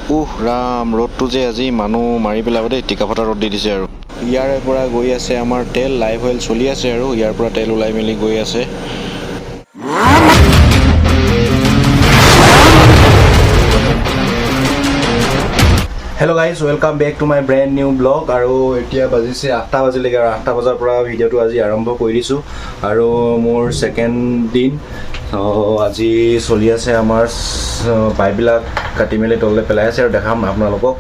ৰাম ৰ'দটো যে আজি মানুহ মাৰি পেলাব দেই, টিকাফটা ৰ'দ দি দিছে। আৰু ইয়াৰে পৰা গৈ আছে আমাৰ তেল, লাইভ অইল চলি আছে আৰু ইয়াৰ পৰা তেল ওলাই মেলি গৈ আছে। Hello' guys, welcome back to my brand new vlog. আৰু এতিয়া বাজিছে 8টা বাজিলেগৈ আৰু 8টা বজাৰ পৰা ভিডিঅ'টো আজি আৰম্ভ কৰি দিছোঁ আৰু মোৰ ছেকেণ্ড দিন। আজি চলি আছে আমাৰ পাইপবিলাক কাটি মেলি তললৈ পেলাই আছে আৰু দেখাম আপোনালোকক।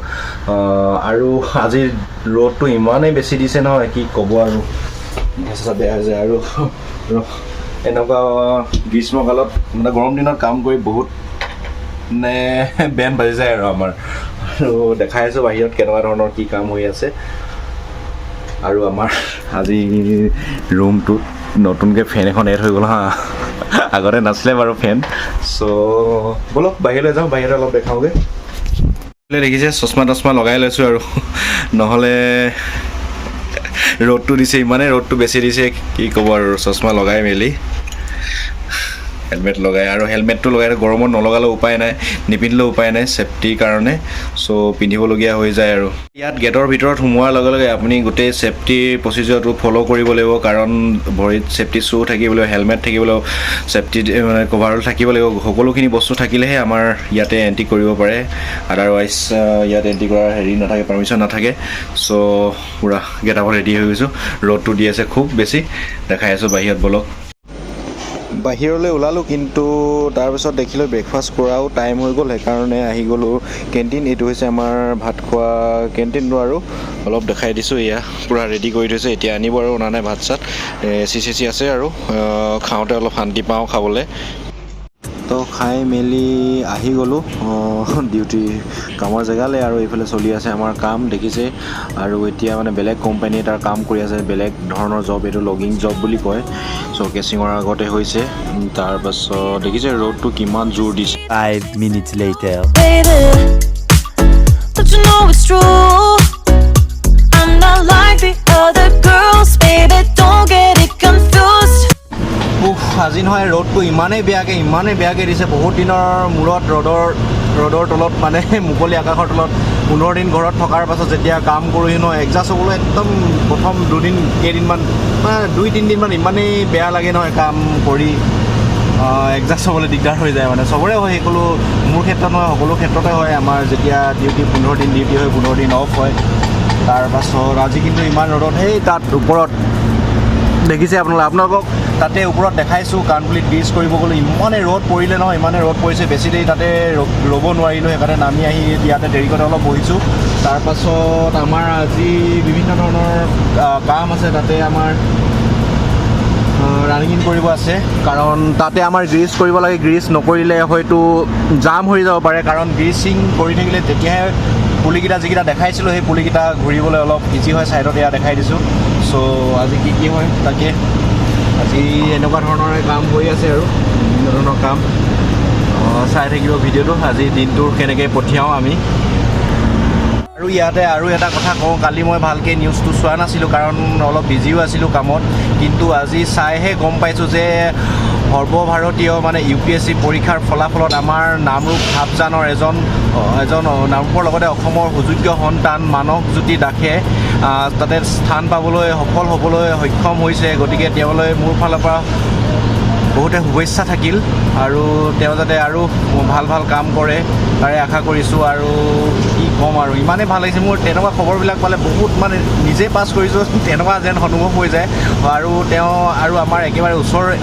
আৰু আজি ৰ'দটো ইমানেই বেছি দিছে নহয়, কি ক'ব আৰু ভাষা বেয়া হৈ যায়। আৰু এনেকুৱা গ্ৰীষ্মকালত মানে গৰম দিনত কাম কৰি বহুত মানে বেন বাজি যায় আৰু আমাৰ। আৰু দেখাই আছোঁ বাহিৰত কেনেকুৱা ধৰণৰ কি কাম হৈ আছে। আৰু আমাৰ আজি ৰুমটোত নতুনকৈ ফেন এখন এড হৈ গ'ল হা, আগতে নাছিলে বাৰু ফেন। চ' ব'লক বাহিৰলৈ যাওঁ, বাহিৰলৈ অলপ দেখাওঁগৈ। দেখিছে চশমা তচমা লগাই লৈছোঁ আৰু নহ'লে ৰ'দটো দিছে, ইমানেই ৰ'দটো বেছি দিছে কি ক'ব আৰু। চশমা লগাই মেলি হেলমেট লগাই, আৰু হেলমেটটো লগাই গৰমত নলগালেও উপায় নাই, নিপিন্ধিলেও উপায় নাই ছেফটিৰ কাৰণে। চ' পিন্ধিবলগীয়া হৈ যায়। আৰু ইয়াত গেটৰ ভিতৰত সোমোৱাৰ লগে লগে আপুনি গোটেই ছেফটিৰ প্ৰচিডিউৰটো ফ'ল' কৰিব লাগিব, কাৰণ ভৰিত ছেফটি শ্বু থাকিব লাগিব, হেলমেট থাকিব লাগিব, ছেফটি মানে কভাৰল থাকিব লাগিব। সকলোখিনি বস্তু থাকিলেহে আমাৰ ইয়াতে এণ্ট্ৰি কৰিব পাৰে, আদাৰৱাইজ ইয়াত এণ্ট্ৰি কৰাৰ হেৰি নাথাকে, পাৰ্মিশ্যন নাথাকে। চ' পূৰা গেট আপত ৰেডি হৈ গৈছোঁ। ৰ'দটো দি আছে খুব বেছি, দেখাই আছোঁ বাহিৰত। ব'লক বাহিৰলৈ ওলালোঁ, কিন্তু তাৰপিছত দেখিলোঁ ব্ৰেকফাষ্ট কৰাও টাইম হৈ গ'ল, সেইকাৰণে আহি গ'লোঁ কেণ্টিন। এইটো হৈছে আমাৰ ভাত খোৱা কেণ্টিনটো আৰু অলপ দেখাই দিছোঁ। এয়া পূৰা ৰেডি কৰি থৈছে, এতিয়া আনিব আৰু অনা নাই ভাত চাত, এচি চেচি আছে আৰু খাওঁতে অলপ শান্তি পাওঁ খাবলৈ। তো খাই মেলি আহি গ'লোঁ ডিউটি কামৰ জেগালৈ। আৰু এইফালে চলি আছে আমাৰ কাম দেখিছে। আৰু এতিয়া মানে বেলেগ কোম্পানী এটাৰ কাম কৰি আছে, বেলেগ ধৰণৰ জব, এইটো লগিং জব বুলি কয়। চ' কেচিঙৰ আগতে হৈছে। তাৰপাছত দেখিছে ৰ'দটো কিমান জোৰ দিছে। 5 minutes later. আজি নহয় ৰ'দটো ইমানেই বেয়াকৈ দিছে। বহুত দিনৰ মূৰত ৰ'দৰ তলত মানে মুকলি আকাশৰ তলত 15 দিন ঘৰত থকাৰ পাছত যেতিয়া কাম কৰোঁহি নহয়, এডজাষ্ট হ'বলৈ একদম প্ৰথম কেইদিনমান মানে 2-3 দিনমান ইমানেই বেয়া লাগে নহয় কাম কৰি। এডজাষ্ট হ'বলৈ দিগদাৰ হৈ যায় মানে, চবৰে হয়। সকলো মোৰ ক্ষেত্ৰত নহয়, সকলো ক্ষেত্ৰতে হয়। আমাৰ যেতিয়া ডিউটি 15 দিন ডিউটি হয়, 15 দিন অফ হয়। তাৰপাছত আজি কিন্তু ইমান ৰ'দত, সেই তাত ওপৰত দেখিছে আপোনালোকক তাতে ওপৰত দেখাইছোঁ। কাণপুলিত ব্ৰিজ কৰিব গ'লোঁ, ইমানেই ৰ'দ পৰিলে নহয়, ইমানেই ৰ'দ পৰিছে, বেছি দেৰি তাতে ৰ'ব নোৱাৰিলোঁ। সেইকাৰণে নামি আহি ইয়াতে দেৰিকৈ অলপ বহিছোঁ। তাৰপাছত আমাৰ আজি বিভিন্ন ধৰণৰ কাম আছে। তাতে আমাৰ ৰানিং কৰিব আছে, কাৰণ তাতে আমাৰ গ্ৰীজ কৰিব লাগে। গ্ৰীজ নকৰিলে হয়তো জাম হৈ যাব পাৰে, কাৰণ গ্ৰীচিং কৰি থাকিলে তেতিয়াহে পুলিকেইটা যিকেইটা দেখাইছিলোঁ সেই পুলিকেইটা ঘূৰিবলৈ অলপ ইজি হয়। ছাইডত এয়া দেখাই দিছোঁ। চ' আজি কি হয় তাকে, আজি এনেকুৱা ধৰণৰে কাম হৈ আছে আৰু বিভিন্ন ধৰণৰ কাম চাই থাকিব ভিডিঅ'টো। আজি দিনটোৰ কেনেকৈ পঠিয়াওঁ আমি। আৰু ইয়াতে আৰু এটা কথা কওঁ, কালি মই ভালকৈ নিউজটো চোৱা নাছিলোঁ, কাৰণ অলপ বিজিও আছিলোঁ কামত। কিন্তু আজি চাইহে গম পাইছোঁ যে সৰ্বভাৰতীয় মানে UPSC পৰীক্ষাৰ ফলাফলত আমাৰ নামৰূপ হাফজানৰ এজন নামৰূপৰ লগতে অসমৰ সুযোগ্য সন্তান মানসজ্যোতি দাসে তাতে স্থান পাবলৈ সফল হ'বলৈ সক্ষম হৈছে। গতিকে তেওঁলৈ মোৰ ফালৰ পৰা বহুতে শুভেচ্ছা থাকিল, আৰু তেওঁ যাতে আৰু ভাল কাম কৰে তাৰে আশা কৰিছোঁ। আৰু কি ক'ম আৰু, ইমানেই ভাল লাগিছে মোৰ তেনেকুৱা খবৰবিলাক পালে। বহুত মানে নিজে পাছ কৰিছোঁ তেনেকুৱা যেন অনুভৱ হৈ যায়। আৰু তেওঁ আৰু আমাৰ একেবাৰে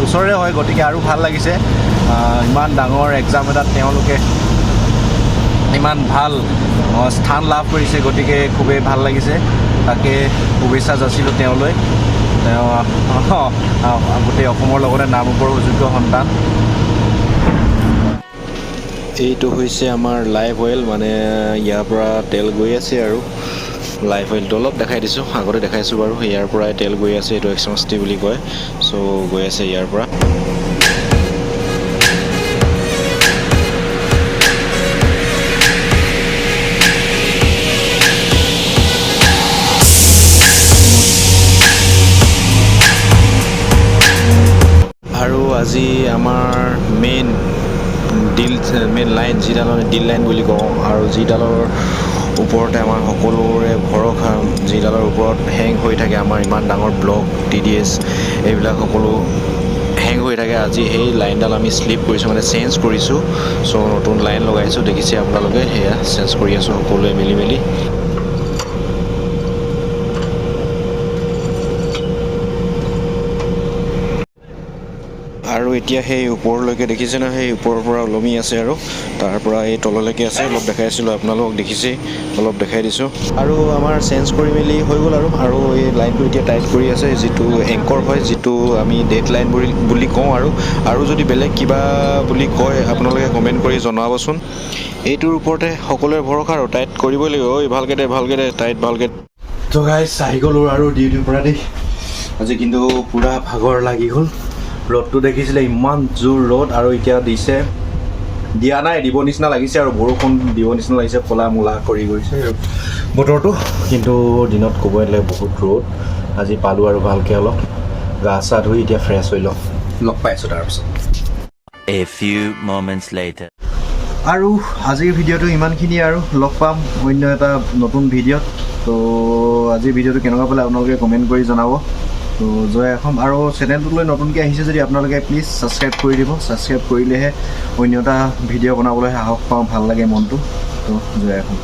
ওচৰৰে হয়, গতিকে আৰু ভাল লাগিছে। ইমান ডাঙৰ এক্সাম এটাত তেওঁলোকে ইমান ভাল স্থান লাভ কৰিছে, গতিকে খুবেই ভাল লাগিছে। তাকে শুভেচ্ছা যাচিলোঁ তেওঁলৈ। তেওঁ গোটেই অসমৰ লগতে নামৰূপৰ সুযোগ্য সন্তান। এইটো হৈছে আমাৰ লাইভ অইল, মানে ইয়াৰ পৰা তেল গৈ আছে। আৰু লাইভ অইলটো অলপ দেখাই দিছোঁ, আগতে দেখাইছোঁ বাৰু। ইয়াৰ পৰাই তেল গৈ আছে, এইটো assamese বুলি কয়। চ' গৈ আছে ইয়াৰ পৰা। আৰু আজি আমাৰ মেইন লাইন যিডাল ডিল লাইন বুলি কওঁ আৰু যিডালৰ ওপৰতে আমাৰ সকলোৰে ভৰসা, যিডালৰ ওপৰত হেং হৈ থাকে আমাৰ ইমান ডাঙৰ ব্লক TDS এইবিলাক সকলো হেং হৈ থাকে। আজি সেই লাইনডাল আমি শ্লিপ কৰিছোঁ, মানে চেঞ্জ কৰিছোঁ। চ' নতুন লাইন লগাইছোঁ, দেখিছে আপোনালোকে, সেয়া চেঞ্জ কৰি আছোঁ সকলোৱে মিলি মেলি। আৰু এতিয়া সেই ওপৰলৈকে দেখিছে ন, সেই ওপৰৰ পৰা ওলমি আছে আৰু তাৰ পৰা এই তললৈকে আছে। অলপ দেখাই আছিলোঁ, আপোনালোকক দেখিছেই, অলপ দেখাই দিছোঁ। আৰু আমাৰ চেঞ্জ কৰি মেলি হৈ গ'ল আৰু এই লাইনটো এতিয়া টাইট কৰি আছে, যিটো এংকৰ হয়, যিটো আমি ডেড লাইন বুলি কওঁ। আৰু যদি বেলেগ কিবা বুলি কয় আপোনালোকে কমেণ্ট কৰি জনাবচোন। এইটোৰ ওপৰতে সকলোৰে ভৰসা আৰু টাইট কৰিবই লাগিব। ঐ ভালকৈ দে টাইট ভালকৈ। তো গাইছ আহি গ'লোঁ আৰু ডিউটিৰ পৰা দেই। আজি কিন্তু পূৰা ভাগৰ লাগি গ'ল। ৰ'দটো দেখিছিলে, ইমান জোৰ ৰ'দ, আৰু এতিয়া দিয়া নাই, দিব নিচিনা লাগিছে আৰু বৰষুণ দিব নিচিনা লাগিছে, ক'লা মূলা কৰি গৈছে বতৰটো। কিন্তু দিনত ক'বই নালাগে, বহুত ৰ'দ। আজি পালোঁ আৰু ভালকৈ অলপ গা চা ধুই এতিয়া ফ্ৰেছ হৈ লগ পাইছোঁ তাৰপিছত। A few moments later. আৰু আজিৰ ভিডিঅ'টো ইমানখিনি, আৰু লগ পাম অন্য এটা নতুন ভিডিঅ'ত। তো আজিৰ ভিডিঅ'টো কেনেকুৱা পালে আপোনালোকে কমেণ্ট কৰি জনাব। তো জয় অসম। আৰু চেনেলটোলৈ নতুনকৈ আহিছে যদি আপোনালোকে প্লিজ ছাবস্ক্ৰাইব কৰি দিব। ছাবস্ক্ৰাইব কৰিলেহে অন্য এটা ভিডিঅ' বনাবলৈ সাহস পাওঁ, ভাল লাগে মনটো। তো জয় অসম।